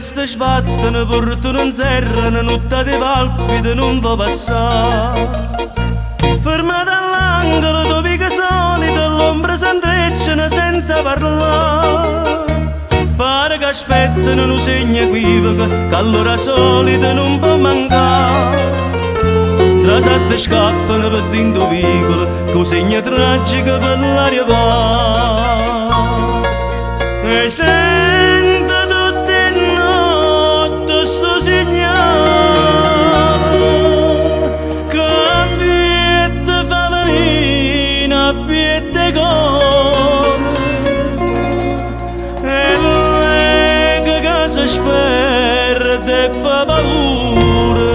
tempeste sbattono, portano in serra, notte di palpito non può passare. Fermata all'angolo dove che solito l'ombra s'intrecciano senza parlare. Pare che aspettano un segno equivoco che allora solito non può mancare. Tra sette scappano per dentro vicolo con segno tragico per l'aria va. E sento tutte le notti sto segnale che ambiente fa venire a piede cuore. E l'ego che si sperde e fa paura.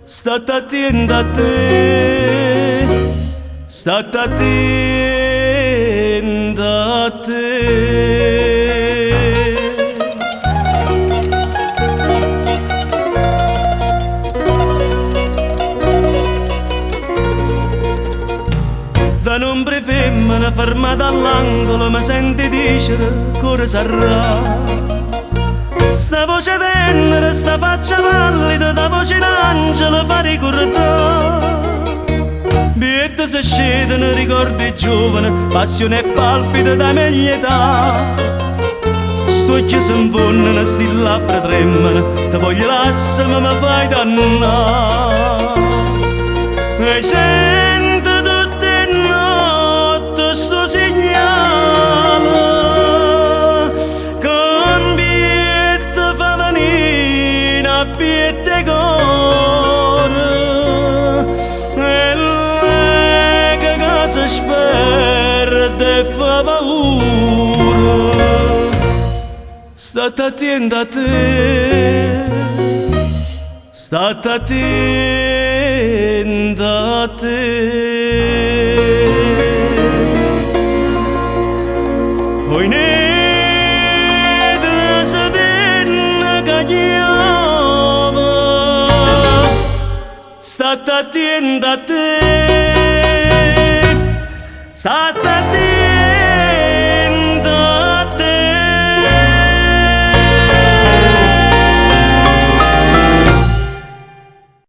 State attento a te, state attento a te. Da un'ombra femmina fermata all'angolo mi senti dicere cosa sarà. Sta voce tenera, sta faccia pallida, da voce d'angelo fa ricordare. Biette se scedono ricordi giovani, passione e palpito da meglio età. Sto occhi si infondono, sti labbra tremano, te voglio lasciare ma mi fai dannare. E sento tutte le notti sto segnale a piede cuore. E l'ego che si sperde e fa paura. State attento a te, state attento a te. Oi nedra se denna cagliava. State attento a te, state